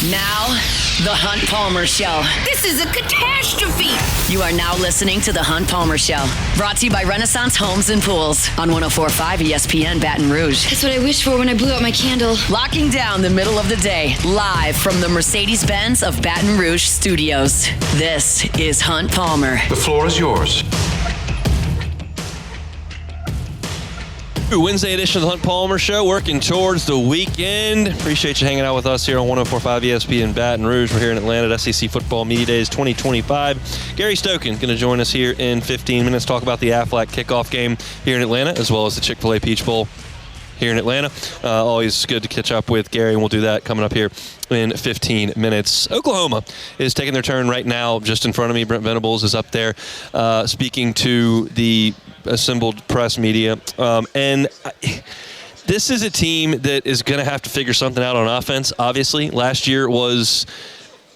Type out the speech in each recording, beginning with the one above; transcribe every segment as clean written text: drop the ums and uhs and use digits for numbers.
Now, The Hunt Palmer Show. This is a catastrophe. You are now listening to The Hunt Palmer Show. Brought to you by Renaissance Homes and Pools on 104.5 ESPN Baton Rouge. That's what I wished for when I blew out my candle. Locking down the middle of the day, live from the Mercedes-Benz of Baton Rouge studios. This is Hunt Palmer. The floor is yours. Wednesday edition of the Hunt Palmer Show, working towards the weekend. Appreciate you hanging out with us here on 104.5 ESPN Baton Rouge. We're here in Atlanta at SEC Football Media Days 2025. Gary Stokan going to join us here in 15 minutes, talk about the Aflac kickoff game here in Atlanta, as well as the Chick-fil-A Peach Bowl here in Atlanta. Always good to catch up with Gary, and we'll do that coming up here in 15 minutes. Oklahoma is taking their turn right now just in front of me. Brent Venables is up there speaking to the assembled press media. This is a team that is going to have to figure something out on offense, obviously. Last year was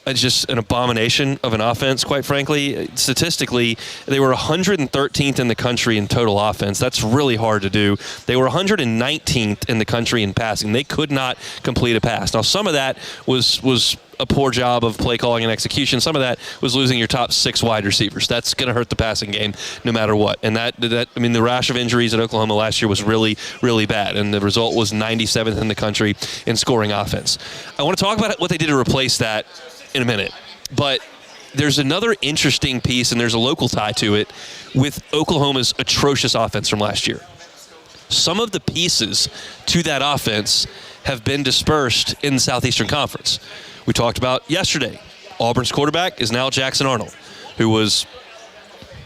just an abomination of an offense, quite frankly. Statistically, they were 113th in the country in total offense. That's really hard to do. They were 119th in the country in passing. They could not complete a pass. Now, some of that was a poor job of play calling and execution. Some of that was losing your top 6 wide receivers. That's going to hurt the passing game no matter what. And the rash of injuries at Oklahoma last year was really, really bad. And the result was 97th in the country in scoring offense. I want to talk about what they did to replace that in a minute. But there's another interesting piece, and there's a local tie to it, with Oklahoma's atrocious offense from last year. Some of the pieces to that offense have been dispersed in the Southeastern Conference. We talked about yesterday, Auburn's quarterback is now Jackson Arnold, who was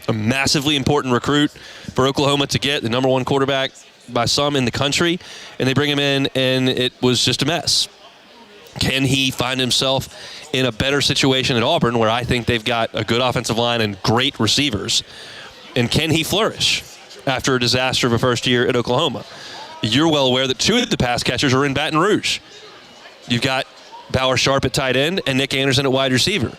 a massively important recruit for Oklahoma to get, the number 1 quarterback by some in the country, and they bring him in, and it was just a mess. Can he find himself in a better situation at Auburn, where I think they've got a good offensive line and great receivers? And can he flourish after a disaster of a first year at Oklahoma? You're well aware that 2 of the pass catchers are in Baton Rouge. You've got Bauer Sharp at tight end and Nick Anderson at wide receiver.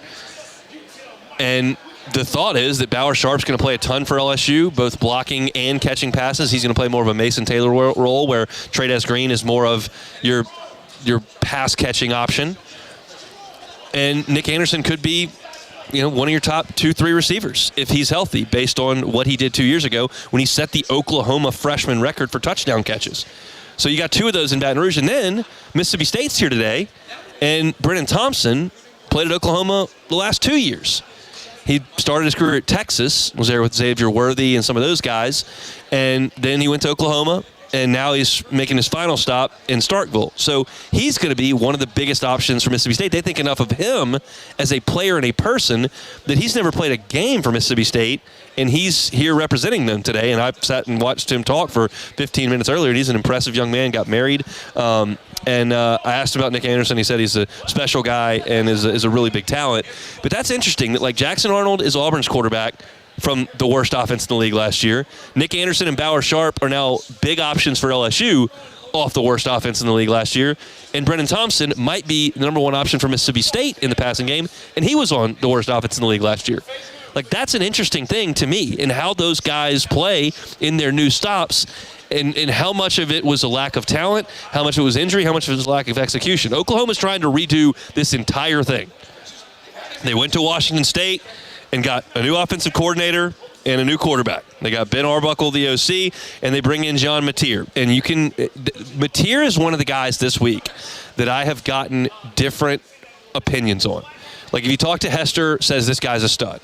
And the thought is that Bauer Sharp's going to play a ton for LSU, both blocking and catching passes. He's going to play more of a Mason Taylor role, where Trey'Dez Green is more of your pass-catching option. And Nick Anderson could be, one of your top 2-3 receivers if he's healthy, based on what he did 2 years ago when he set the Oklahoma freshman record for touchdown catches. So you got 2 of those in Baton Rouge. And then Mississippi State's here today, and Brennan Thompson played at Oklahoma the last 2 years. He started his career at Texas, was there with Xavier Worthy and some of those guys, and then he went to Oklahoma, and now he's making his final stop in Starkville. So he's going to be one of the biggest options for Mississippi State. They think enough of him as a player and a person that he's never played a game for Mississippi State, and he's here representing them today. And I sat and watched him talk for 15 minutes earlier, and he's an impressive young man, got married. I asked him about Nick Anderson. He said he's a special guy and is a really big talent. But that's interesting that, Jackson Arnold is Auburn's quarterback from the worst offense in the league last year. Nick Anderson and Bauer Sharp are now big options for LSU off the worst offense in the league last year. And Brennan Thompson might be the number 1 option for Mississippi State in the passing game, and he was on the worst offense in the league last year. That's an interesting thing to me, in how those guys play in their new stops, and how much of it was a lack of talent, how much of it was injury, how much of it was lack of execution. Oklahoma's trying to redo this entire thing. They went to Washington State and got a new offensive coordinator and a new quarterback. They got Ben Arbuckle, the OC, and they bring in John Mateer. And Mateer is one of the guys this week that I have gotten different opinions on. If you talk to Hester, says this guy's a stud.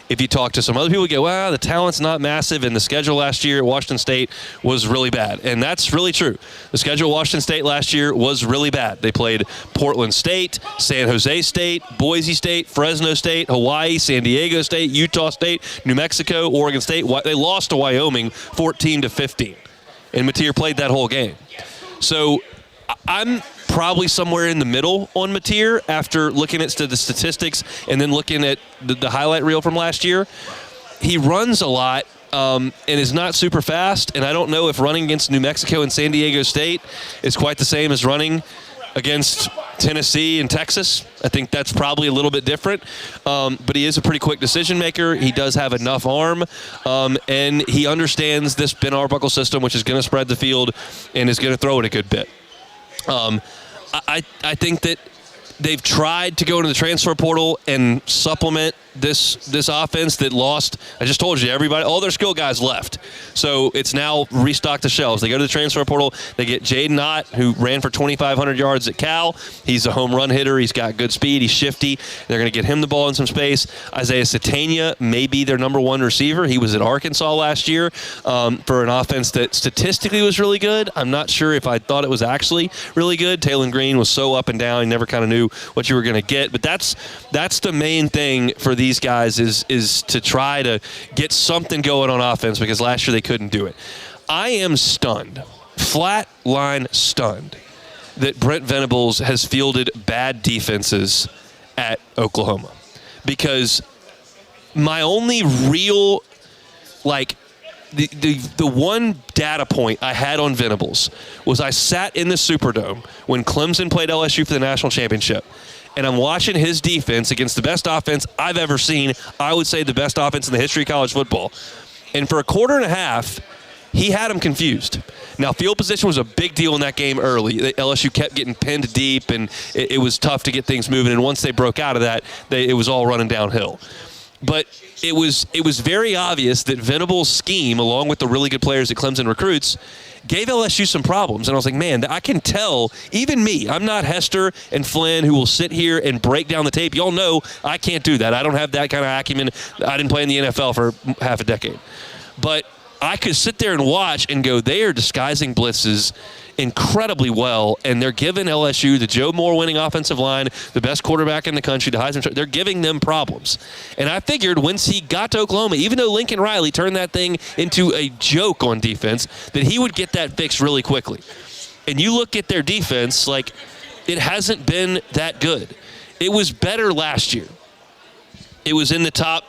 If you talk to some other people, you go, the talent's not massive, and the schedule last year at Washington State was really bad. And that's really true. The schedule at Washington State last year was really bad. They played Portland State, San Jose State, Boise State, Fresno State, Hawaii, San Diego State, Utah State, New Mexico, Oregon State. They lost to Wyoming 14-15. And Mateer played that whole game. So I'm probably somewhere in the middle on Mateer after looking at the statistics and then looking at the highlight reel from last year. He runs a lot and is not super fast, and I don't know if running against New Mexico and San Diego State is quite the same as running against Tennessee and Texas. I think that's probably a little bit different, but he is a pretty quick decision maker. He does have enough arm, and he understands this Ben Arbuckle system, which is going to spread the field and is going to throw it a good bit. I think that They've tried to go into the transfer portal and supplement this offense that lost. I just told you, all their skill guys left. So it's now restocked the shelves. They go to the transfer portal. They get Jaden Ott, who ran for 2,500 yards at Cal. He's a home run hitter. He's got good speed. He's shifty. They're going to get him the ball in some space. Isaiah Satania may be their number one receiver. He was at Arkansas last year for an offense that statistically was really good. I'm not sure if I thought it was actually really good. Taylon Green was so up and down. You never kind of knew what you were going to get. But that's the main thing for these guys is to try to get something going on offense, because last year they couldn't do it. I am stunned, flat line stunned, that Brent Venables has fielded bad defenses at Oklahoma. Because my only real, the one data point I had on Venables was I sat in the Superdome when Clemson played LSU for the national championship, and I'm watching his defense against the best offense I've ever seen. I would say the best offense in the history of college football. And for a quarter and a half, he had him confused. Now, field position was a big deal in that game early. LSU kept getting pinned deep, and it was tough to get things moving. And once they broke out of that, it was all running downhill. But it was very obvious that Venables' scheme, along with the really good players that Clemson recruits, gave LSU some problems. And I was like, man, I can tell, even me, I'm not Hester and Flynn who will sit here and break down the tape. Y'all know I can't do that. I don't have that kind of acumen. I didn't play in the NFL for half a decade. But I could sit there and watch and go, they are disguising blitzes incredibly well, and they're giving LSU, the Joe Moore winning offensive line, the best quarterback in the country, the Heisman, they're giving them problems. And I figured once he got to Oklahoma, even though Lincoln Riley turned that thing into a joke on defense, that he would get that fixed really quickly. And you look at their defense, it hasn't been that good. It was better last year. It was in the top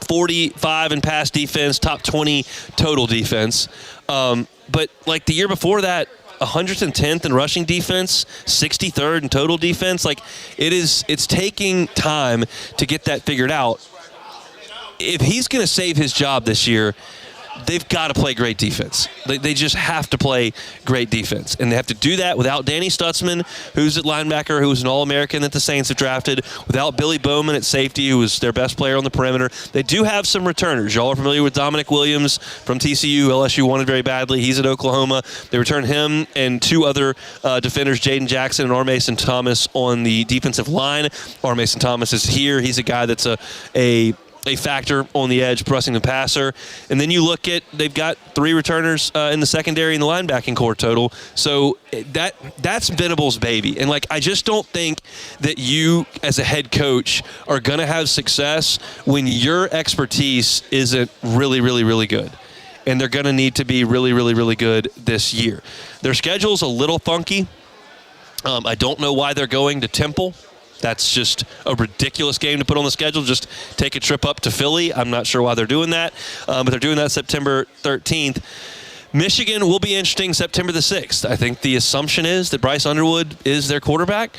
45 in pass defense, top 20 total defense. But the year before that, 110th in rushing defense, 63rd in total defense. It's taking time to get that figured out. If he's going to save his job this year, they've got to play great defense. They just have to play great defense. And they have to do that without Danny Stutzman, who's at linebacker, who's an All-American that the Saints have drafted, without Billy Bowman at safety, who was their best player on the perimeter. They do have some returners. Y'all are familiar with Dominic Williams from TCU. LSU wanted very badly. He's at Oklahoma. They returned him and two other defenders, Jaden Jackson and R. Mason Thomas, on the defensive line. R. Mason Thomas is here. He's a guy that's a factor on the edge, pressing the passer. And then you look at, they've got three returners in the secondary and the linebacking core total. So that's Venables' baby. And I just don't think that you as a head coach are going to have success when your expertise isn't really, really, really good. And they're going to need to be really, really, really good this year. Their schedule's a little funky. I don't know why they're going to Temple. That's just a ridiculous game to put on the schedule. Just take a trip up to Philly. I'm not sure why they're doing that, but they're doing that September 13th. Michigan will be interesting September the 6th. I think the assumption is that Bryce Underwood is their quarterback.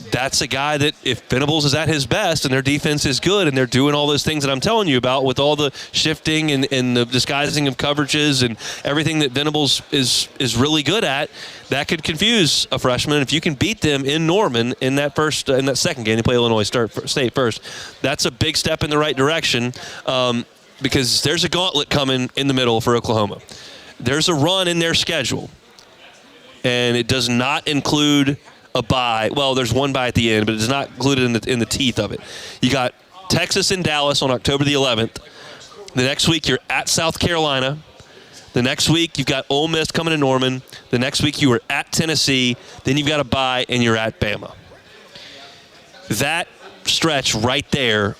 That's a guy that if Venables is at his best and their defense is good and they're doing all those things that I'm telling you about with all the shifting and the disguising of coverages and everything that Venables is really good at, that could confuse a freshman. If you can beat them in Norman in that second game, they play Illinois State first, that's a big step in the right direction because there's a gauntlet coming in the middle for Oklahoma. There's a run in their schedule, and it does not include a bye. Well, there's one bye at the end, but it's not included in the teeth of it. You got Texas and Dallas on October the 11th. The next week, you're at South Carolina. The next week, you've got Ole Miss coming to Norman. The next week, you are at Tennessee. Then you've got a bye, and you're at Bama. That stretch right there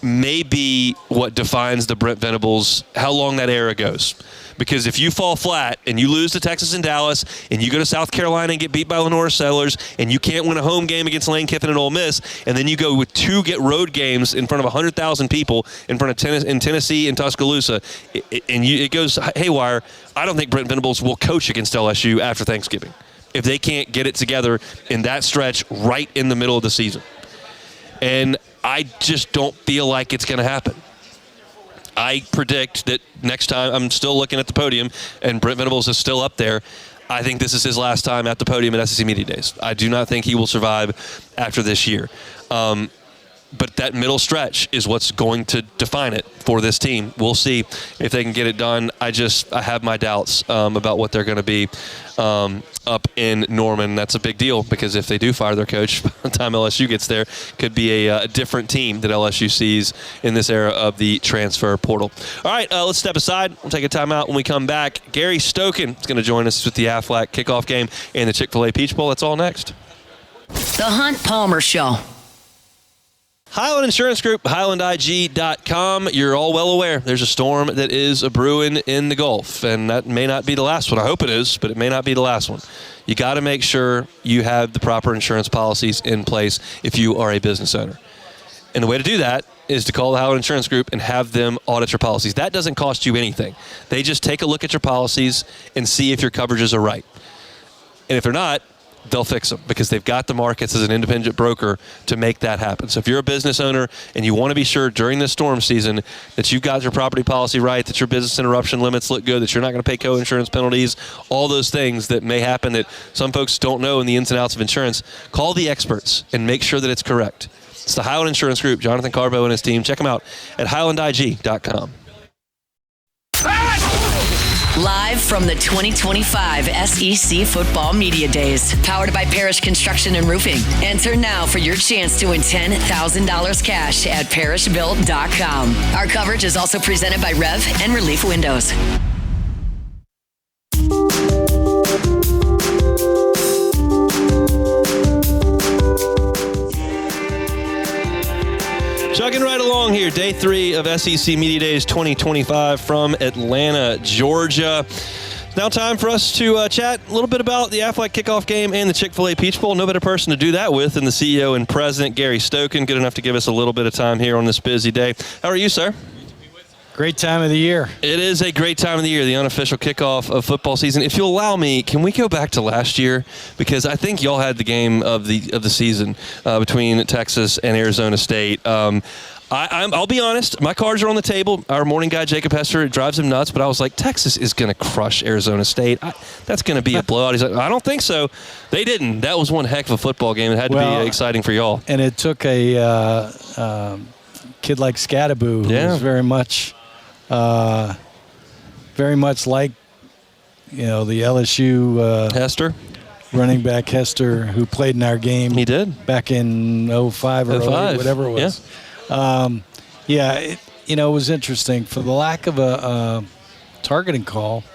may be what defines the Brent Venables, how long that era goes. Because if you fall flat and you lose to Texas and Dallas and you go to South Carolina and get beat by Lenore Sellers and you can't win a home game against Lane Kiffin and Ole Miss, and then you go with two road games in front of 100,000 people in front of Tennessee and Tuscaloosa, it goes haywire, I don't think Brent Venables will coach against LSU after Thanksgiving if they can't get it together in that stretch right in the middle of the season. And I just don't feel like it's going to happen. I predict that next time, I'm still looking at the podium, and Brent Venables is still up there. I think this is his last time at the podium at SEC Media Days. I do not think he will survive after this year. But that middle stretch is what's going to define it for this team. We'll see if they can get it done. I have my doubts about what they're going to be up in Norman. That's a big deal because if they do fire their coach by the time LSU gets there, could be a different team that LSU sees in this era of the transfer portal. All right, let's step aside. We'll take a timeout. When we come back, Gary Stokan is going to join us with the Aflac kickoff game and the Chick-fil-A Peach Bowl. That's all next. The Hunt Palmer Show. Highland Insurance Group, HighlandIG.com. You're all well aware there's a storm that is a-brewing in the Gulf, and that may not be the last one. I hope it is, but it may not be the last one. You got to make sure you have the proper insurance policies in place if you are a business owner. And the way to do that is to call the Highland Insurance Group and have them audit your policies. That doesn't cost you anything. They just take a look at your policies and see if your coverages are right. And if they're not, they'll fix them because they've got the markets as an independent broker to make that happen. So if you're a business owner and you want to be sure during this storm season that you've got your property policy right, that your business interruption limits look good, that you're not going to pay co-insurance penalties, all those things that may happen that some folks don't know in the ins and outs of insurance, call the experts and make sure that it's correct. It's the Highland Insurance Group, Jonathan Carbo and his team. Check them out at HighlandIG.com. Live from the 2025 SEC Football Media Days, powered by Parish Construction and Roofing. Enter now for your chance to win $10,000 cash at parishbuilt.com. Our coverage is also presented by Rev and Relief Windows. Chugging right along here, day 3 of SEC Media Days 2025 from Atlanta, Georgia. It's now time for us to chat a little bit about the Aflac kickoff game and the Chick-fil-A Peach Bowl. No better person to do that with than the CEO and president, Gary Stokan. Good enough to give us a little bit of time here on this busy day. How are you, sir? Great time of the year. It is a great time of the year, the unofficial kickoff of football season. If you'll allow me, can we go back to last year? Because I think y'all had the game of the season between Texas and Arizona State. I'll be honest, my cards are on the table. Our morning guy, Jacob Hester, it drives him nuts, but I was like, Texas is going to crush Arizona State. That's going to be a blowout. He's like, I don't think so. They didn't. That was one heck of a football game. It had to be exciting for y'all. And it took a kid like Scadaboo, who was very much like, the LSU Hester, running back Hester, who played in our game. He did back in 05 or 08, whatever it was. It was interesting. For the lack of a targeting call,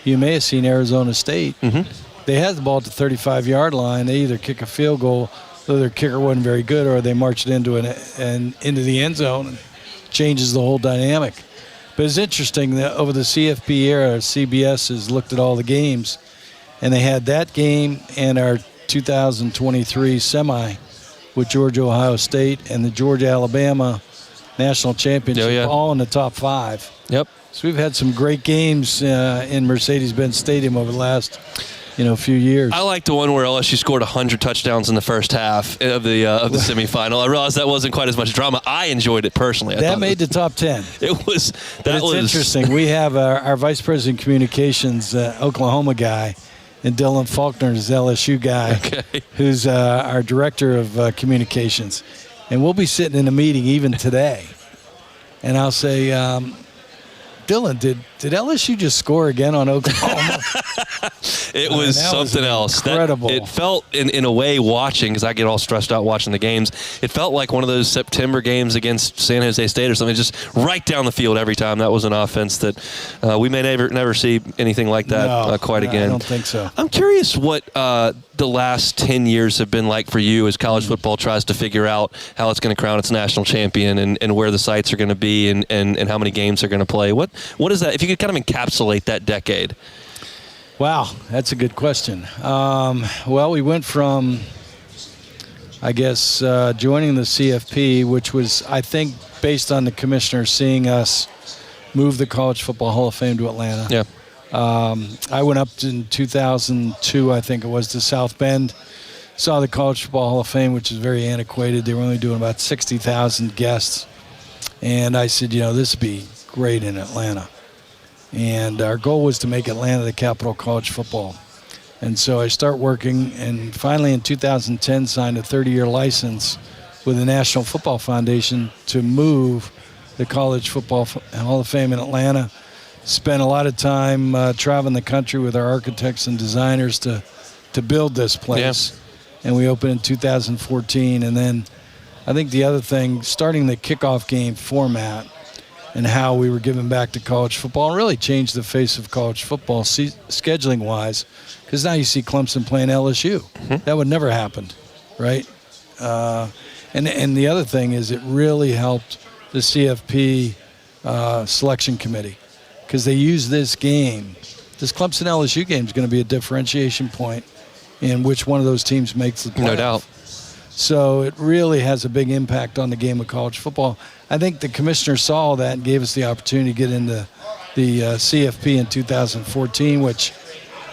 you may have seen Arizona State. Mm-hmm. They had the ball at the 35-yard line. They either kick a field goal, though their kicker wasn't very good, or they march it into the end zone and changes the whole dynamic. But it's interesting that over the CFP era, CBS has looked at all the games, and they had that game and our 2023 semi with Georgia, Ohio State, and the Georgia-Alabama national championship, all in the top 5. Yep. So we've had some great games in Mercedes-Benz Stadium over the last few years. I like the one where LSU scored 100 touchdowns in the first half of the semifinal. I realized that wasn't quite as much drama. I enjoyed it personally. That made the top 10. It was. It's interesting. We have our vice president of communications, Oklahoma guy, and Dylan Faulkner is LSU guy, who's our director of communications. And we'll be sitting in a meeting even today, and I'll say, Dylan, did LSU just score again on Oklahoma? It was something else. Incredible. It felt, in a way, watching, because I get all stressed out watching the games, it felt like one of those September games against San Jose State or something, just right down the field every time. That was an offense that we may never see anything like that quite again. I don't think so. I'm curious what the last 10 years have been like for you as college football tries to figure out how it's going to crown its national champion and where the sites are going to be and how many games they're going to play. What is that? If you could kind of encapsulate that decade. Wow, that's a good question. We went from, joining the CFP, which was, I think, based on the commissioner seeing us move the College Football Hall of Fame to Atlanta. Yeah. I went up in 2002, I think it was, to South Bend, saw the College Football Hall of Fame, which is very antiquated. They were only doing about 60,000 guests. And I said, this would be great in Atlanta. And our goal was to make Atlanta the capital of college football. And so I start working, and finally in 2010 signed a 30-year license with the National Football Foundation to move the College Football Hall of Fame in Atlanta. Spent a lot of time traveling the country with our architects and designers to build this place. Yeah. And we opened in 2014. And then I think the other thing, starting the kickoff game format and how we were giving back to college football, and really changed the face of college football scheduling-wise, because now you see Clemson playing LSU. Mm-hmm. That would never happen, right? And the other thing is it really helped the CFP selection committee, because they use this game. This Clemson LSU game is going to be a differentiation point in which one of those teams makes the playoff. No doubt. So it really has a big impact on the game of college football. I think the commissioner saw that and gave us the opportunity to get into the CFP in 2014, which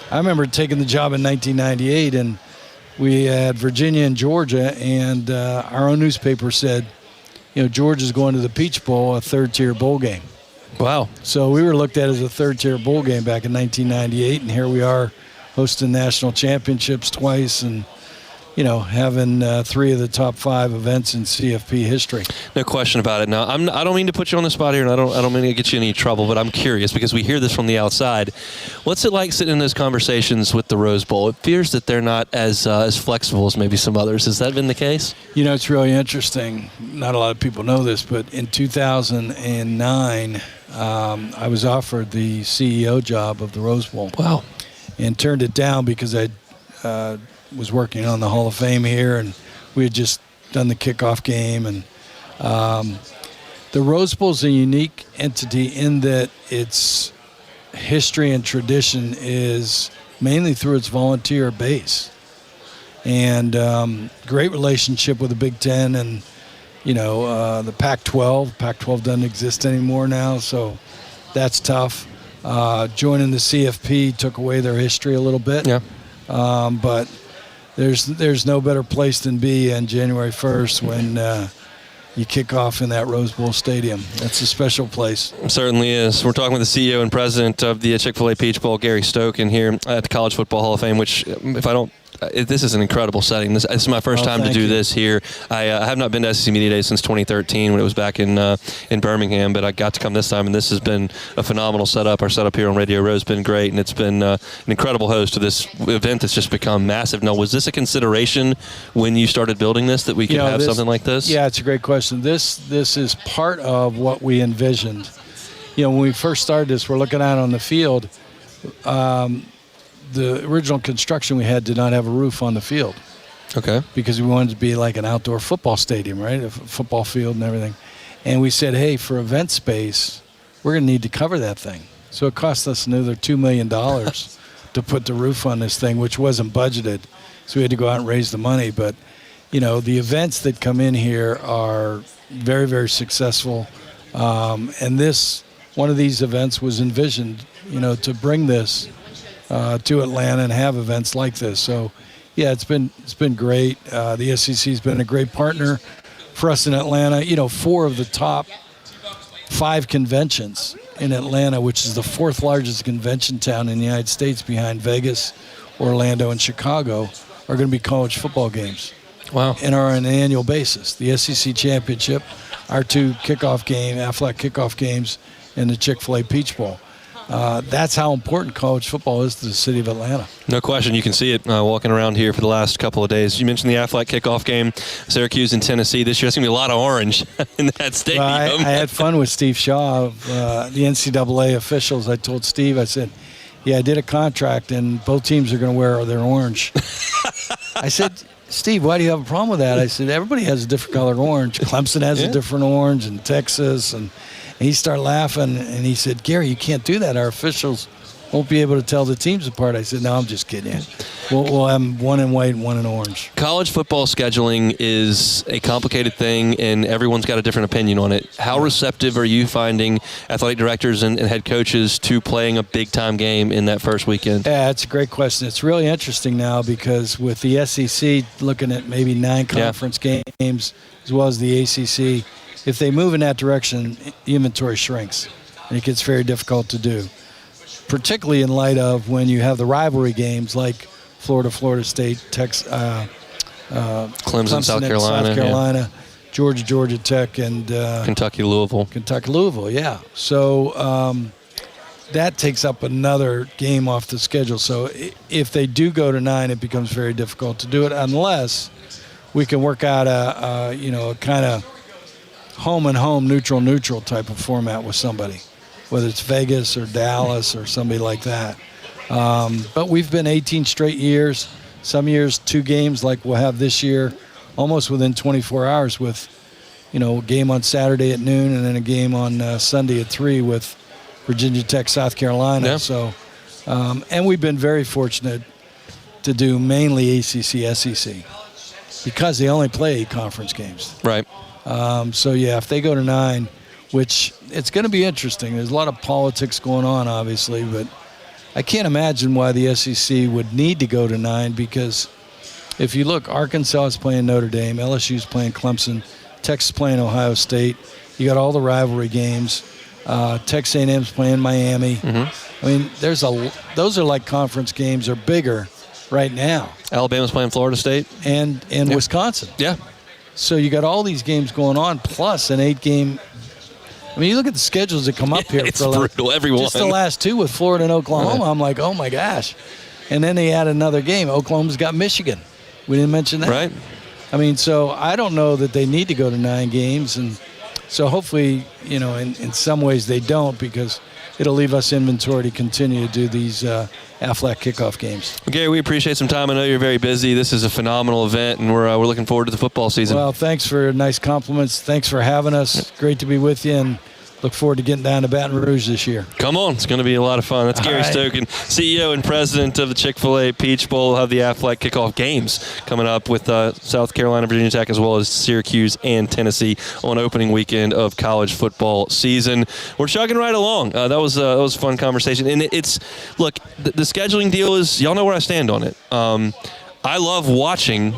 I remember taking the job in 1998, and we had Virginia and Georgia, and our own newspaper said, Georgia's going to the Peach Bowl, a third-tier bowl game. Wow. So we were looked at as a third-tier bowl game back in 1998, and here we are hosting national championships twice and, having 3 of the top 5 events in CFP history. No question about it. Now, I don't mean to put you on the spot here, and I don't mean to get you in any trouble, but I'm curious because we hear this from the outside. What's it like sitting in those conversations with the Rose Bowl? It appears that they're not as flexible as maybe some others. Has that been the case? It's really interesting. Not a lot of people know this, but in 2009, I was offered the CEO job of the Rose Bowl. Wow. And turned it down because I was working on the Hall of Fame here, and we had just done the kickoff game. And the Rose Bowl is a unique entity in that its history and tradition is mainly through its volunteer base. And great relationship with the Big Ten and, the Pac-12. Pac-12 doesn't exist anymore now, so that's tough. Joining the CFP took away their history a little bit. Yeah. But there's no better place than be on January 1st when you kick off in that Rose Bowl Stadium. That's a special place. It certainly is. We're talking with the CEO and president of the Chick-fil-A Peach Bowl, Gary Stokan, here at the College Football Hall of Fame, which this is an incredible setting. This is my first time to do this here. I have not been to SEC Media Day since 2013 when it was back in Birmingham, but I got to come this time, and this has been a phenomenal setup. Our setup here on Radio Row has been great, and it's been an incredible host to this event that's just become massive. Now, was this a consideration when you started building this, that we could have something like this? Yeah, it's a great question. This is part of what we envisioned. When we first started this, we're looking out on the field. The original construction we had did not have a roof on the field. Okay. Because we wanted to be like an outdoor football stadium, right? A football field and everything. And we said, hey, for event space, we're going to need to cover that thing. So it cost us another $2 million to put the roof on this thing, which wasn't budgeted. So we had to go out and raise the money. But, the events that come in here are very, very successful. And one of these events was envisioned, to bring this to Atlanta and have events like this. So, yeah, it's been great. The SEC has been a great partner for us in Atlanta. 4 of the top 5 conventions in Atlanta, which is the 4th largest convention town in the United States behind Vegas, Orlando, and Chicago, are going to be college football games. Wow. And are on an annual basis. The SEC Championship, our 2 Aflac kickoff games, and the Chick-fil-A Peach Bowl. That's how important college football is to the city of Atlanta. No question. You can see it walking around here for the last couple of days. You mentioned the Aflac kickoff game, Syracuse and Tennessee. This year, it's going to be a lot of orange in that stadium. Well, I had fun with Steve Shaw of the NCAA officials. I told Steve, I said, I did a contract, and both teams are going to wear their orange. I said, Steve, why do you have a problem with that? I said, everybody has a different colored orange. Clemson has a different orange, and Texas, and he started laughing, and he said, Gary, you can't do that. Our officials won't be able to tell the teams apart. I said, no, I'm just kidding you. We'll have one in white and one in orange. College football scheduling is a complicated thing, and everyone's got a different opinion on it. How receptive are you finding athletic directors and head coaches to playing a big-time game in that first weekend? Yeah, that's a great question. It's really interesting now because with the SEC looking at maybe 9 conference games as well as the ACC, if they move in that direction, the inventory shrinks, and it gets very difficult to do, particularly in light of when you have the rivalry games like Florida, Florida State, Clemson, South Carolina. Yeah. Georgia Tech, and Kentucky, Louisville. Yeah. So that takes up another game off the schedule. So if they do go to 9, it becomes very difficult to do it unless we can work out a kind of home and home, neutral type of format with somebody, whether it's Vegas or Dallas or somebody like that. But we've been 18 straight years. Some years 2 games like we'll have this year, almost within 24 hours with, a game on Saturday at noon and then a game on Sunday at 3 with Virginia Tech, South Carolina. Yeah. So, and we've been very fortunate to do mainly ACC, SEC because they only play 8 conference games. Right. So, yeah, if they go to 9, which it's going to be interesting. There's a lot of politics going on, obviously, but I can't imagine why the SEC would need to go to 9 because if you look, Arkansas is playing Notre Dame, LSU is playing Clemson, Texas playing Ohio State. You got all the rivalry games. Texas A&M's playing Miami. Mm-hmm. I mean, those are like conference games or bigger right now. Alabama's playing Florida State. And Wisconsin. Yeah. So you got all these games going on, plus an 8-game. I mean, you look at the schedules that come up here. It's brutal, everyone. Just the last 2 with Florida and Oklahoma. Right. I'm like, oh, my gosh. And then they add another game. Oklahoma's got Michigan. We didn't mention that. Right. I mean, so I don't know that they need to go to 9 games. And so hopefully, in some ways they don't because it'll leave us inventory to continue to do these Aflac kickoff games. Well, Gary, we appreciate some time. I know you're very busy. This is a phenomenal event, and we're looking forward to the football season. Well, thanks for nice compliments. Thanks for having us. Great to be with you, and look forward to getting down to Baton Rouge this year. Come on. It's going to be a lot of fun. That's Gary Stokan, CEO and president of the Chick-fil-A Peach Bowl. We'll have the Aflac kickoff games coming up with South Carolina, Virginia Tech, as well as Syracuse and Tennessee on opening weekend of college football season. We're chugging right along. That was a fun conversation. And look, the scheduling deal is, y'all know where I stand on it. I love watching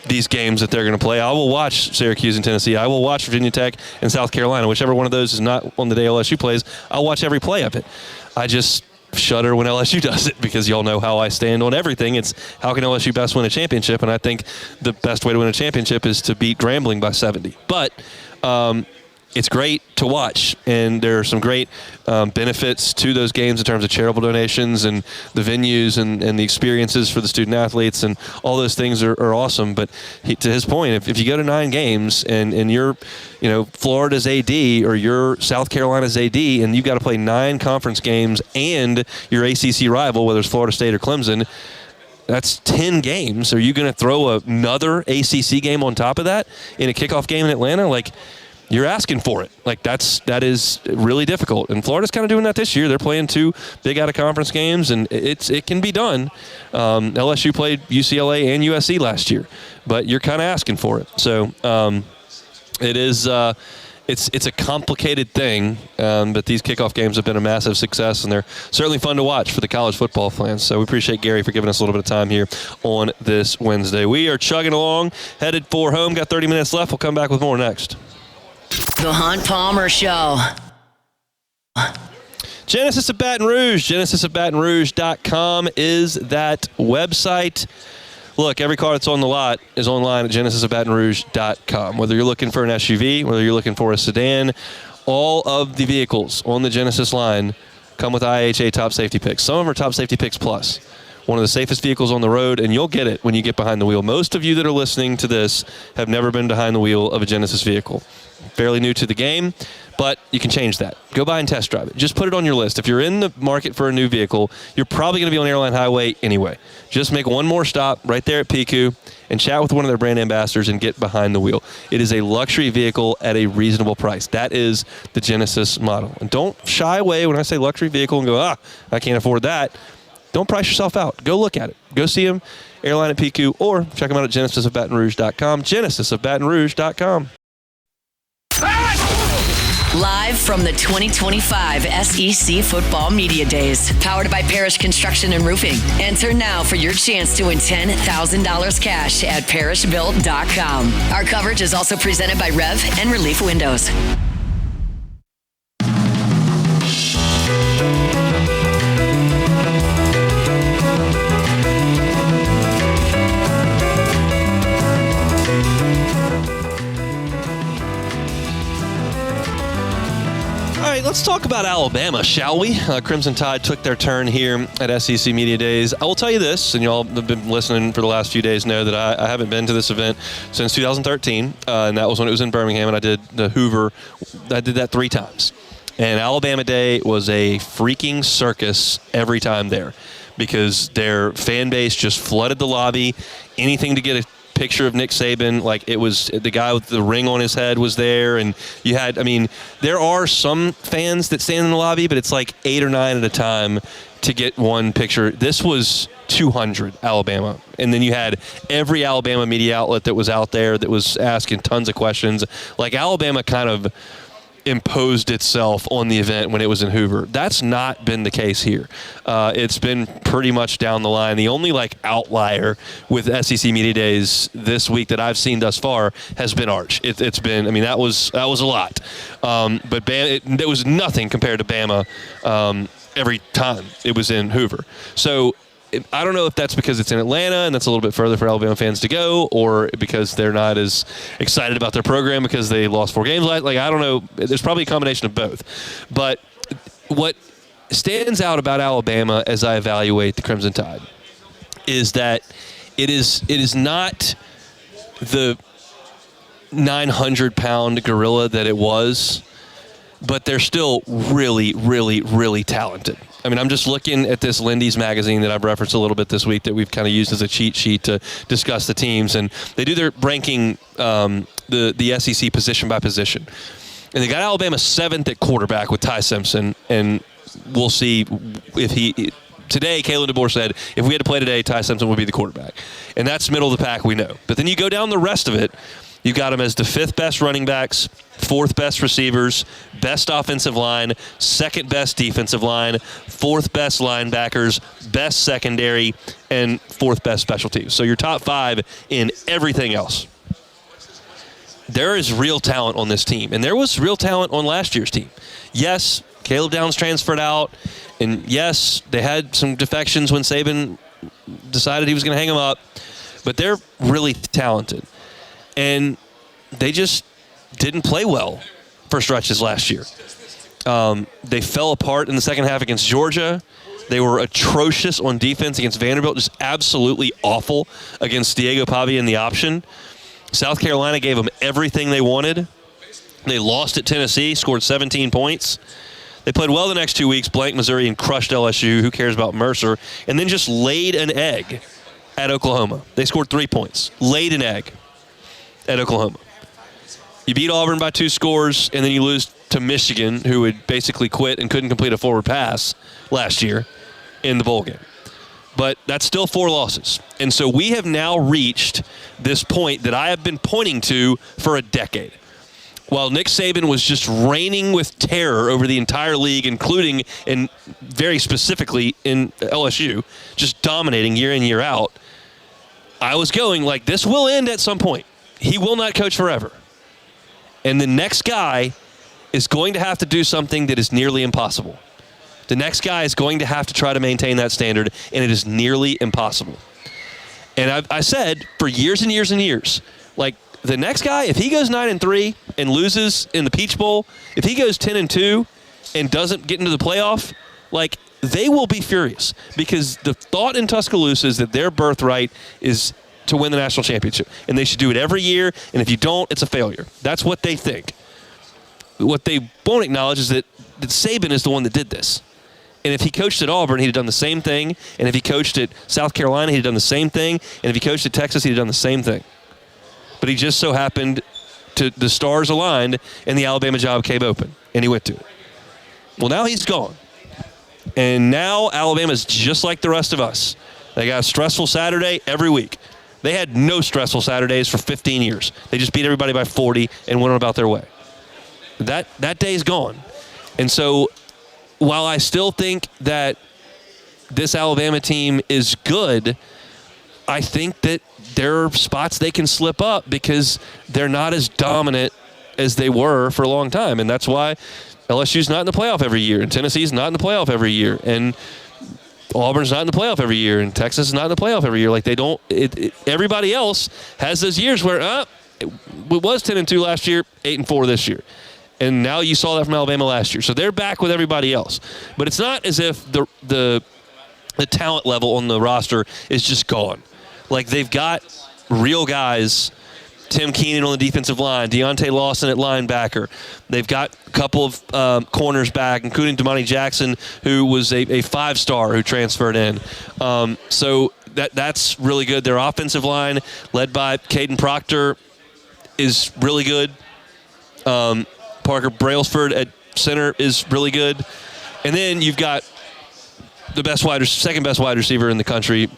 these games that they're going to play. I will watch Syracuse and Tennessee. I will watch Virginia Tech and South Carolina. Whichever one of those is not on the day LSU plays, I'll watch every play of it. I just shudder when LSU does it because y'all know how I stand on everything. It's how can LSU best win a championship, and I think the best way to win a championship is to beat Grambling by 70. But it's great to watch, and there are some great benefits to those games in terms of charitable donations and the venues and the experiences for the student athletes, and all those things are awesome. But to his point, if you go to 9 games and you're Florida's AD or you're South Carolina's AD and you've got to play 9 conference games and your ACC rival, whether it's Florida State or Clemson, that's 10 games. Are you going to throw another ACC game on top of that in a kickoff game in Atlanta? You're asking for it. That is really difficult. And Florida's kind of doing that this year. They're playing 2 big out-of-conference games, and it can be done. LSU played UCLA and USC last year, but you're kind of asking for it. So it is it's a complicated thing, but these kickoff games have been a massive success, and they're certainly fun to watch for the college football fans. So we appreciate Gary for giving us a little bit of time here on this Wednesday. We are chugging along, headed for home. Got 30 minutes left. We'll come back with more next. The Hunt Palmer Show. Genesis of Baton Rouge. GenesisofBatonRouge.com is that website. Look, every car that's on the lot is online at GenesisofBatonRouge.com. Whether you're looking for an SUV, whether you're looking for a sedan, all of the vehicles on the Genesis line come with IHA Top Safety Picks. Some of them are Top Safety Picks Plus. One of the safest vehicles on the road, and you'll get it when you get behind the wheel. Most of you that are listening to this have never been behind the wheel of a Genesis vehicle. Fairly new to the game, but you can change that. Go by and test drive it. Just put it on your list. If you're in the market for a new vehicle, you're probably going to be on Airline Highway anyway. Just make one more stop right there at PQ and chat with one of their brand ambassadors and get behind the wheel. It is a luxury vehicle at a reasonable price. That is the Genesis model. And don't shy away when I say luxury vehicle and go, I can't afford that. Don't price yourself out. Go look at it. Go see them, Airline at PQ, or check them out at GenesisofBatonRouge.com. GenesisofBatonRouge.com. Live from the 2025 SEC Football Media Days, powered by Parish Construction and Roofing. Enter now for your chance to win $10,000 cash at parishbuilt.com. Our coverage is also presented by Rev and Relief Windows. let's talk about Alabama, shall we? Crimson Tide took their turn here at SEC Media Days. I will tell you this, and you all have been listening for the last few days know that I haven't been to this event since 2013, and that was when it was in Birmingham, and I did the Hoover. I did that 3 times. And Alabama Day was a freaking circus every time there because their fan base just flooded the lobby. Anything to get a picture of Nick Saban, like it was the guy with the ring on his head was there, and you had, there are some fans that stand in the lobby, but it's like 8 or 9 at a time to get one picture. This was 200 Alabama, and then you had every Alabama media outlet that was out there that was asking tons of questions. Like Alabama kind of imposed itself on the event when it was in Hoover. That's not been the case here. It's been pretty much down the line. The only outlier with SEC Media Days this week that I've seen thus far has been Arch. It's been, that was a lot. But it was nothing compared to Bama every time it was in Hoover. So I don't know if that's because it's in Atlanta and that's a little bit further for Alabama fans to go, or because they're not as excited about their program because they lost 4 games. I don't know. There's probably a combination of both. But what stands out about Alabama as I evaluate the Crimson Tide is that it is not the 900-pound gorilla that it was, but they're still really, really, really talented. I'm just looking at this Lindy's magazine that I've referenced a little bit this week that we've kind of used as a cheat sheet to discuss the teams. And they do their ranking the SEC position by position. And they got Alabama 7th at quarterback with Ty Simpson. And we'll see if today, Kalen DeBoer said, if we had to play today, Ty Simpson would be the quarterback. And that's middle of the pack, we know. But then you go down the rest of it, you got them as the 5th best running backs, 4th best receivers, best offensive line, 2nd best defensive line, 4th best linebackers, best secondary, and 4th best special teams. So your top 5 in everything else. There is real talent on this team, and there was real talent on last year's team. Yes, Caleb Downs transferred out, and yes, they had some defections when Saban decided he was going to hang them up, but they're really talented. And they just didn't play well for stretches last year. They fell apart in the second half against Georgia. They were atrocious on defense against Vanderbilt, just absolutely awful against Diego Pavia in the option. South Carolina gave them everything they wanted. They lost at Tennessee, scored 17 points. They played well the next 2 weeks, blanked Missouri and crushed LSU. Who cares about Mercer? And then just laid an egg at Oklahoma. They scored 3 points. Laid an egg at Oklahoma. You beat Auburn by 2 scores, and then you lose to Michigan, who had basically quit and couldn't complete a forward pass last year in the bowl game. But that's still 4 losses. And so we have now reached this point that I have been pointing to for a decade. While Nick Saban was just reigning with terror over the entire league, including and very specifically in LSU, just dominating year in, year out, I was going this will end at some point. He will not coach forever. And the next guy is going to have to do something that is nearly impossible. The next guy is going to have to try to maintain that standard, and it is nearly impossible. And I said for years and years and years, the next guy, if he goes 9-3 and loses in the Peach Bowl, if he goes 10-2 and doesn't get into the playoff, they will be furious because the thought in Tuscaloosa is that their birthright is to win the national championship. And they should do it every year, and if you don't, it's a failure. That's what they think. What they won't acknowledge is that Saban is the one that did this. And if he coached at Auburn, he'd have done the same thing. And if he coached at South Carolina, he'd have done the same thing. And if he coached at Texas, he'd have done the same thing. But he just so happened to the stars aligned, and the Alabama job came open, and he went to it. Well, now he's gone. And now Alabama's just like the rest of us. They got a stressful Saturday every week. They had no stressful Saturdays for 15 years. They just beat everybody by 40 and went on about their way. That day's gone. And so while I still think that this Alabama team is good, I think that there are spots they can slip up because they're not as dominant as they were for a long time. And that's why LSU's not in the playoff every year, and Tennessee's not in the playoff every year, and Auburn's not in the playoff every year, and Texas is not in the playoff every year. They don't. Everybody else has those years where it was 10-2 last year, 8-4 this year, And now you saw that from Alabama last year. So they're back with everybody else. But it's not as if the talent level on the roster is just gone. Like, they've got real guys. Tim Keenan on the defensive line, Deontay Lawson at linebacker. They've got a couple of corners back, including Damani Jackson, who was a 5-star who transferred in. So that's really good. Their offensive line, led by Caden Proctor, is really good. Parker Brailsford at center is really good. And then you've got the second best wide receiver in the country.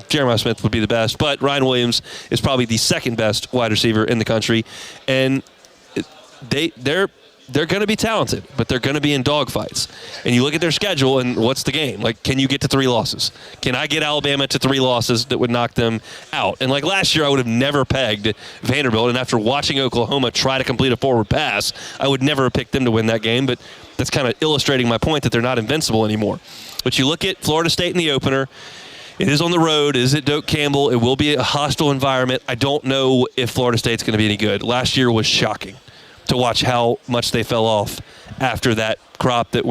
Jeremiah Smith would be the best, but Ryan Williams is probably the second best wide receiver in the country. And they're going to be talented, but they're going to be in dogfights. And you look at their schedule, and what's the game? Like, can you get to 3 losses? Can I get Alabama to 3 losses that would knock them out? And like last year, I would have never pegged Vanderbilt. And after watching Oklahoma try to complete a forward pass, I would never have picked them to win that game. But that's kind of illustrating my point that they're not invincible anymore. But you look at Florida State in the opener. It is on the road. It is at Doak Campbell. It will be a hostile environment. I don't know if Florida State's going to be any good. Last year was shocking to watch how much they fell off after that crop that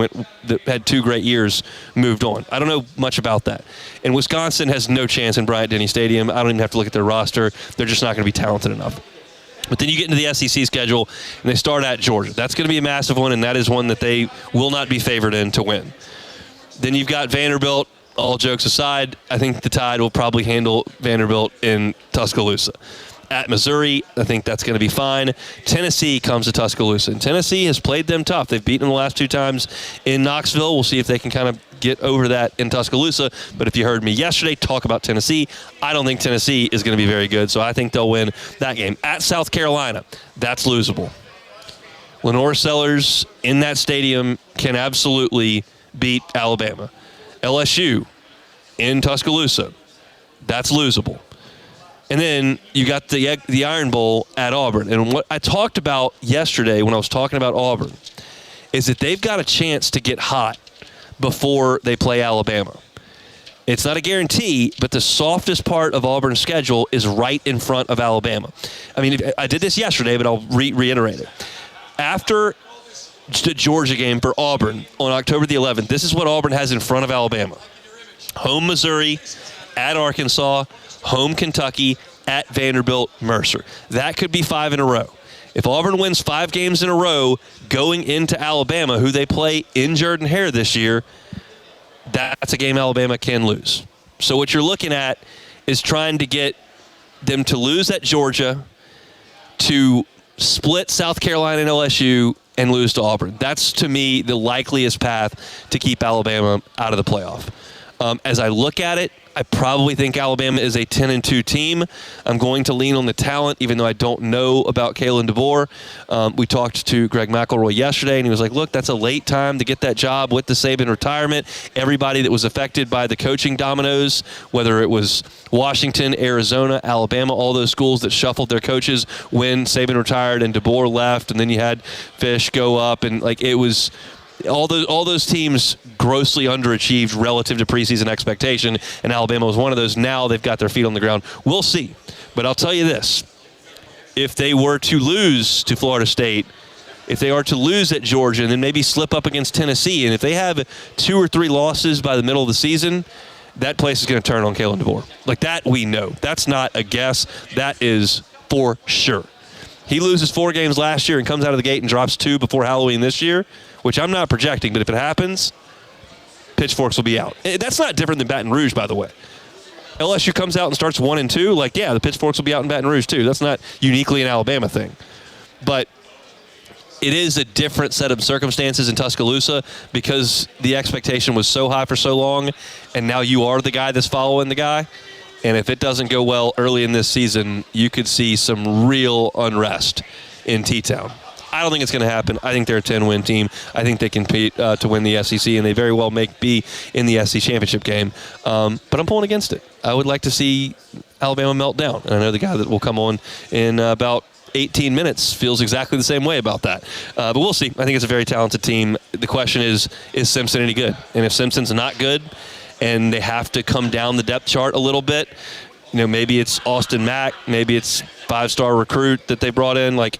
had 2 great years moved on. I don't know much about that. And Wisconsin has no chance in Bryant-Denny Stadium. I don't even have to look at their roster. They're just not going to be talented enough. But then you get into the SEC schedule, and they start at Georgia. That's going to be a massive one, and that is one that they will not be favored in to win. Then you've got Vanderbilt. All jokes aside, I think the Tide will probably handle Vanderbilt in Tuscaloosa. At Missouri, I think that's going to be fine. Tennessee comes to Tuscaloosa, and Tennessee has played them tough. They've beaten them the last 2 times in Knoxville. We'll see if they can kind of get over that in Tuscaloosa. But if you heard me yesterday talk about Tennessee, I don't think Tennessee is going to be very good, so I think they'll win that game. At South Carolina, that's losable. Lenore Sellers in that stadium can absolutely beat Alabama. LSU in Tuscaloosa, that's losable. And then you got the Iron Bowl at Auburn. And what I talked about yesterday when I was talking about Auburn is that they've got a chance to get hot before they play Alabama. It's not a guarantee, but the softest part of Auburn's schedule is right in front of Alabama. I mean, I did this yesterday, but I'll reiterate it. After the Georgia game for Auburn on October the 11th, this is what Auburn has in front of Alabama. Home Missouri, at Arkansas, home Kentucky, at Vanderbilt, Mercer. That could be 5 in a row. If Auburn wins 5 games in a row going into Alabama, who they play in Jordan-Hare this year, that's a game Alabama can lose. So what you're looking at is trying to get them to lose at Georgia, to split South Carolina and LSU, and lose to Auburn. That's, to me, the likeliest path to keep Alabama out of the playoff. As I look at it, I probably think Alabama is a 10-2 team. I'm going to lean on the talent, even though I don't know about Kalen DeBoer. We talked to Greg McElroy yesterday, and he was like, look, that's a late time to get that job with the Saban retirement. Everybody that was affected by the coaching dominoes, whether it was Washington, Arizona, Alabama, all those schools that shuffled their coaches when Saban retired and DeBoer left, and then you had Fish go up, and like it was – all those teams grossly underachieved relative to preseason expectation, and Alabama was one of those. Now they've got their feet on the ground. We'll see. But I'll tell you this. If they were to lose to Florida State, if they are to lose at Georgia and then maybe slip up against Tennessee, and if they have 2 or 3 losses by the middle of the season, that place is going to turn on Kalen DeBoer. Like that we know. That's not a guess. That is for sure. He loses 4 games last year and comes out of the gate and drops 2 before Halloween this year, which I'm not projecting, but if it happens, pitchforks will be out. That's not different than Baton Rouge, by the way. LSU comes out and starts 1-2, like, yeah, the pitchforks will be out in Baton Rouge too. That's not uniquely an Alabama thing. But it is a different set of circumstances in Tuscaloosa because the expectation was so high for so long, and now you are the guy that's following the guy. And if it doesn't go well early in this season, you could see some real unrest in T-Town. I don't think it's going to happen. I think they're a 10-win team. I think they compete to win the SEC, and they very well may be in the SEC championship game. But I'm pulling against it. I would like to see Alabama melt down. And I know the guy that will come on in about 18 minutes feels exactly the same way about that. But we'll see. I think it's a very talented team. The question is Simpson any good? And if Simpson's not good and they have to come down the depth chart a little bit, you know, maybe it's Austin Mack, maybe it's 5-star recruit that they brought in. Like,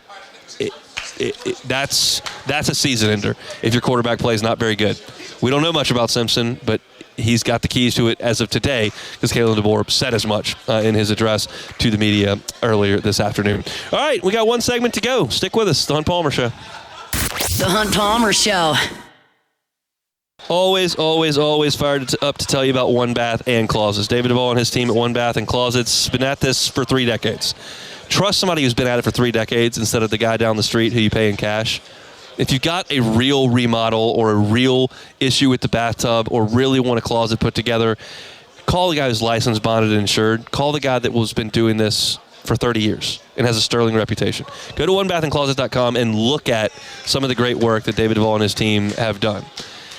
that's a season ender if your quarterback play is not very good. We don't know much about Simpson, but he's got the keys to it as of today because Kalen DeBoer said as much in his address to the media earlier this afternoon. All right, we got one segment to go. Stick with us. The Hunt Palmer Show. The Hunt Palmer Show. Always fired up to tell you about One Bath and Closets. David Duvall and his team at One Bath and Closets been at this for 3 decades. Trust somebody who's been at it for 3 decades instead of the guy down the street who you pay in cash. If you've got a real remodel or a real issue with the bathtub or really want a closet put together, call the guy who's licensed, bonded, and insured. Call the guy that has been doing this for 30 years and has a sterling reputation. Go to onebathandcloset.com and look at some of the great work that David Duvall and his team have done.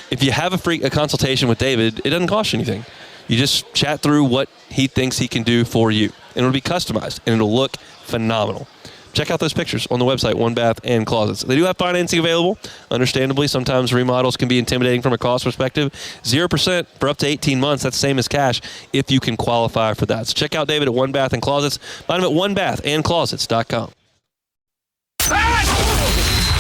If you have a consultation with David, it doesn't cost you anything. You just chat through what he thinks he can do for you. And it'll be customized, and it'll look phenomenal. Check out those pictures on the website, One Bath and Closets. They do have financing available. Understandably, sometimes remodels can be intimidating from a cost perspective. 0% for up to 18 months. That's the same as cash if you can qualify for that. So check out David at One Bath and Closets. Find him at onebathandclosets.com.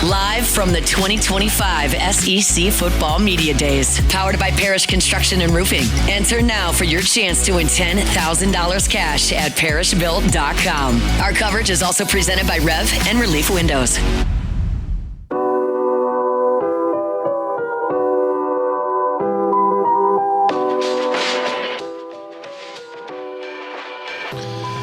Live from the 2025 SEC Football Media Days, powered by Parish Construction and Roofing. Enter now for your chance to win $10,000 cash at parishbuilt.com. Our coverage is also presented by Rev and Relief Windows.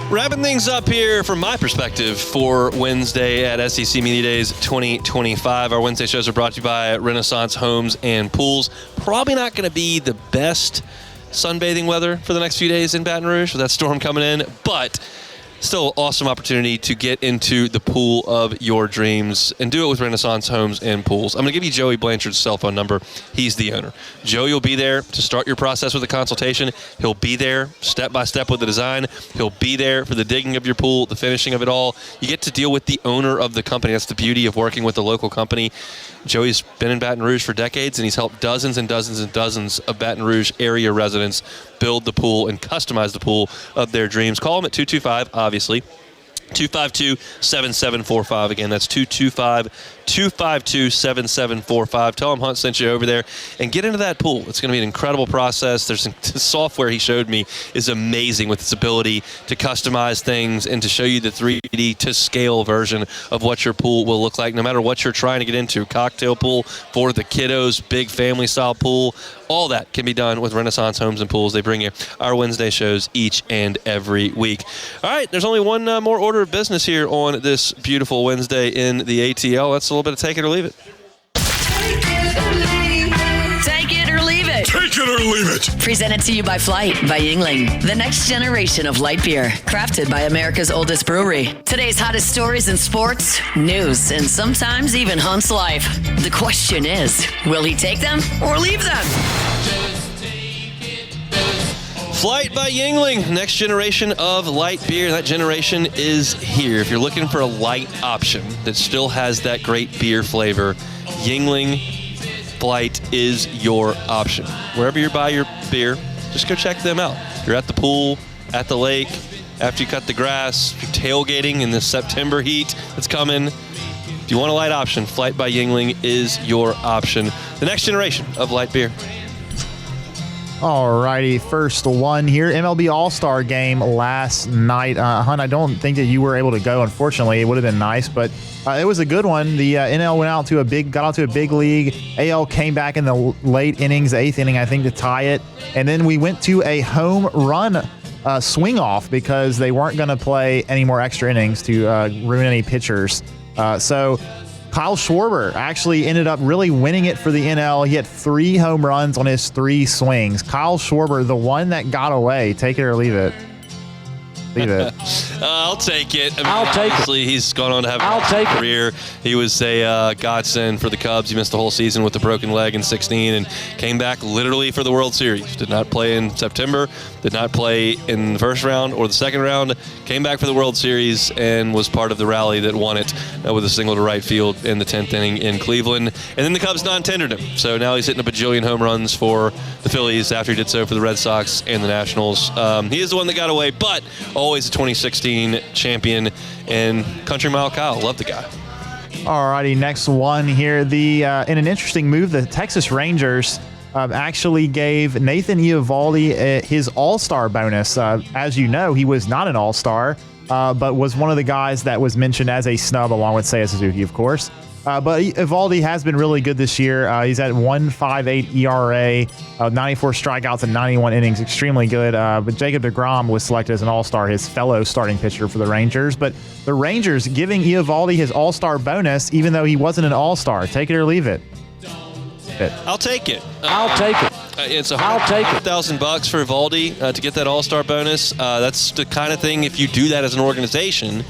Wrapping things up here from my perspective for Wednesday at SEC Media Days 2025. Our Wednesday shows are brought to you by Renaissance Homes and Pools. Probably not going to be the best sunbathing weather for the next few days in Baton Rouge with that storm coming in, but still an awesome opportunity to get into the pool of your dreams and do it with Renaissance Homes and Pools. I'm going to give you Joey Blanchard's cell phone number. He's the owner. Joey will be there to start your process with a consultation. He'll be there step by step with the design. He'll be there for the digging of your pool, the finishing of it all. You get to deal with the owner of the company. That's the beauty of working with a local company. Joey's been in Baton Rouge for decades, and he's helped dozens and dozens and dozens of Baton Rouge area residents build the pool and customize the pool of their dreams. Call him at 225, obviously. 252-7745. Again, that's 225-252-7745. Tell him Hunt sent you over there and get into that pool. It's going to be an incredible process. There's some software he showed me is amazing with its ability to customize things and to show you the 3D to scale version of what your pool will look like no matter what you're trying to get into. Cocktail pool for the kiddos, big family style pool. All that can be done with Renaissance Homes and Pools. They bring you our Wednesday shows each and every week. All right, there's only one more order of business here on this beautiful Wednesday in the ATL. That's a little bit of take it or leave it. Take it or leave it. Take it or leave it. Presented to you by Flight by Yingling, the next generation of light beer, crafted by America's oldest brewery. Today's hottest stories in sports, news, and sometimes even Hunt's life. The question is, will he take them or leave them? Flight by Yingling, next generation of light beer. That generation is here. If you're looking for a light option that still has that great beer flavor, Yingling Flight is your option. Wherever you buy your beer, just go check them out. You're at the pool, at the lake, after you cut the grass, if you're tailgating in the September heat that's coming. If you want a light option, Flight by Yingling is your option. The next generation of light beer. All righty, first one here. MLB All-Star Game last night. Hunt, I don't think that you were able to go. Unfortunately, it would have been nice, but it was a good one. The NL got out to a big league. AL came back in the late innings, the 8th inning, I think, to tie it. And then we went to a home run swing off because they weren't going to play any more extra innings to ruin any pitchers. So Kyle Schwarber actually ended up really winning it for the NL. He had 3 home runs on his 3 swings. Kyle Schwarber, the one that got away. Take it or leave it. Leave it. I'll take it. I mean, I'll take it. obviously, he's gone on to have a great career. He was a godsend for the Cubs. He missed the whole season with a broken leg in 16 and came back literally for the World Series. Did not play in September, did not play in the first round or the second round, came back for the World Series and was part of the rally that won it with a single to right field in the 10th inning in Cleveland. And then the Cubs non-tendered him. So now he's hitting a bajillion home runs for the Phillies after he did so for the Red Sox and the Nationals. He is the one that got away, but always a 2016 champion and Country Mile Kyle. Love the guy. Alrighty, next one here. In an interesting move, the Texas Rangers actually gave Nathan Eovaldi his All-Star bonus. As you know, he was not an All-Star, but was one of the guys that was mentioned as a snub, along with Seiya Suzuki, of course. But Eovaldi has been really good this year. He's at 1.58 ERA, 94 strikeouts and 91 innings. Extremely good. But Jacob deGrom was selected as an All-Star, his fellow starting pitcher for the Rangers. But the Rangers giving Eovaldi his All-Star bonus, even though he wasn't an All-Star. Take it or leave it. I'll take it. I'll take it. It's $100,000 for Eovaldi to get that All-Star bonus. That's the kind of thing, if you do that as an organization,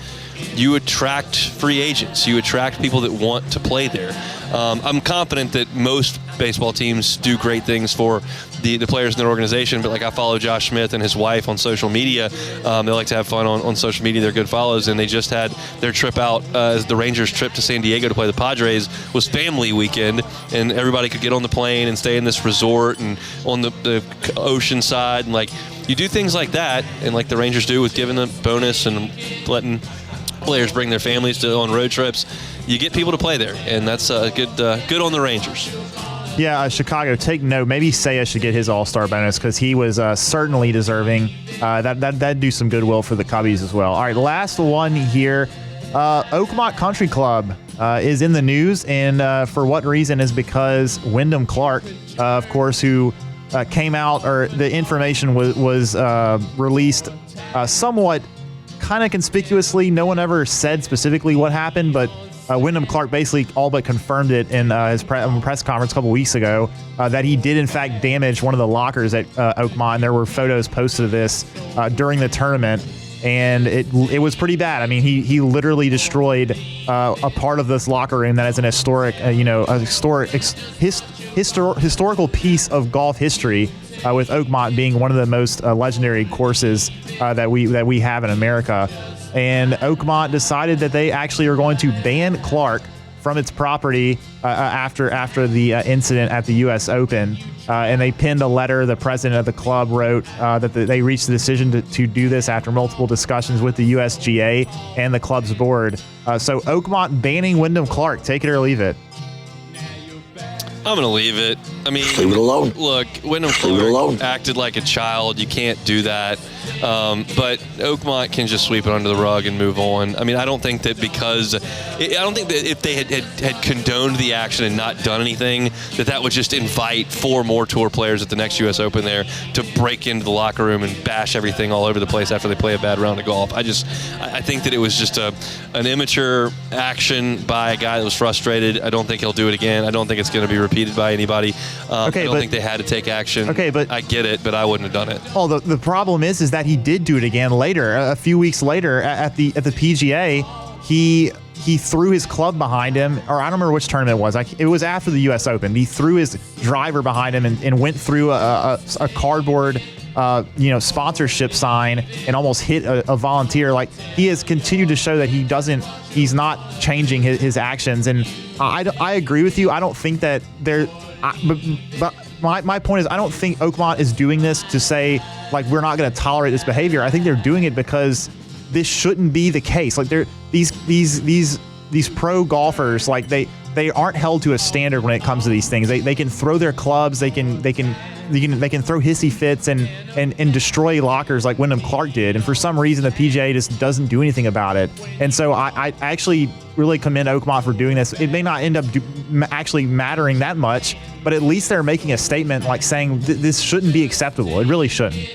you attract free agents. You attract people that want to play there. I'm confident that most baseball teams do great things for the players in their organization, but like I follow Josh Smith and his wife on social media. They like to have fun on social media. They're good follows, and they just had their trip out as the Rangers' trip to San Diego to play the Padres was family weekend, and everybody could get on the plane and stay in this resort and on the ocean side. And like, you do things like that, and like the Rangers do with giving the bonus and letting players bring their families on road trips, you get people to play there, and that's good on the Rangers. Yeah, Chicago, take note. Maybe Seiya should get his All-Star bonus because he was certainly deserving. That'd do some goodwill for the Cubbies as well. All right, last one here. Oakmont Country Club is in the news, and for what reason is because Wyndham Clark, of course, who came out, or the information was released somewhat kind of conspicuously. No one ever said specifically what happened, but Wyndham Clark basically all but confirmed it in his press conference a couple weeks ago that he did in fact damage one of the lockers at Oakmont. There were photos posted of this during the tournament, and it was pretty bad. I mean, he literally destroyed a part of this locker room that is an historical piece of golf history, with Oakmont being one of the most legendary courses that we have in America. And Oakmont decided that they actually are going to ban Clark from its property after the incident at the U.S. Open. And they pinned a letter. The president of the club wrote that they reached the decision to do this after multiple discussions with the USGA and the club's board. So Oakmont banning Wyndham Clark. Take it or leave it. I'm going to leave it. I mean, leave it alone. Look, Wyndham Clark acted like a child. You can't do that. But Oakmont can just sweep it under the rug and move on. I mean, I don't think that if they had condoned the action and not done anything, that would just invite 4 more tour players at the next U.S. Open there to break into the locker room and bash everything all over the place after they play a bad round of golf. I think that it was just an immature action by a guy that was frustrated. I don't think he'll do it again. I don't think it's going to be repeated by anybody. I don't think they had to take action. Okay, but I get it, but I wouldn't have done it. Oh, the problem is that he did do it again later. A few weeks later at the PGA, he threw his club behind him, or I don't remember which tournament it was. It was after the U.S. Open. He threw his driver behind him and went through a cardboard sponsorship sign and almost hit a volunteer. Like, he has continued to show that he's not changing his actions. And I agree with you. I don't think that but my point is, I don't think Oakmont is doing this to say, like, we're not going to tolerate this behavior. I think they're doing it because this shouldn't be the case. Like, these pro golfers, like, they aren't held to a standard when it comes to these things. They can throw their clubs, they can throw hissy fits and destroy lockers like Wyndham Clark did. And for some reason, the PGA just doesn't do anything about it. And so I actually really commend Oakmont for doing this. It may not end up actually mattering that much, but at least they're making a statement, like saying this shouldn't be acceptable. It really shouldn't.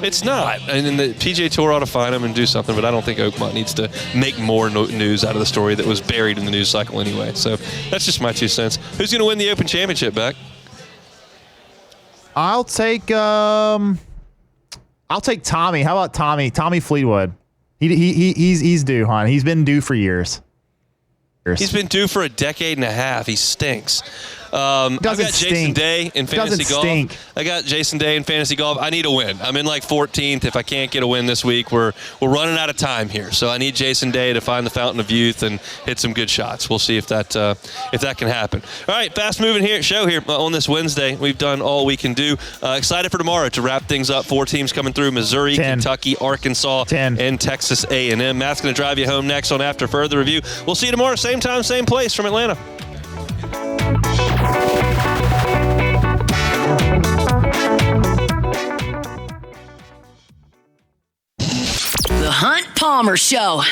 It's not. And then the PGA Tour ought to find him and do something, but I don't think Oakmont needs to make more news out of the story that was buried in the news cycle anyway. So that's just my 2 cents. Who's going to win the Open Championship, Beck? I'll take Tommy. How about Tommy? Tommy Fleetwood. He's due, hon. He's been due for years. He's been due for a decade and a half. He stinks. Doesn't I've got Jason stink. Day in fantasy Doesn't golf. stink. I got Jason Day in fantasy golf. I need a win. I'm in like 14th. If I can't get a win this week, we're running out of time here. So I need Jason Day to find the fountain of youth and hit some good shots. We'll see if that can happen. All right, fast moving show here on this Wednesday. We've done all we can do. Excited for tomorrow to wrap things up. 4 teams coming through: Missouri, 10. Kentucky, Arkansas, 10. and Texas A&M. Matt's going to drive you home next on After Further Review. We'll see you tomorrow, same time, same place from Atlanta. The Hunt Palmer Show.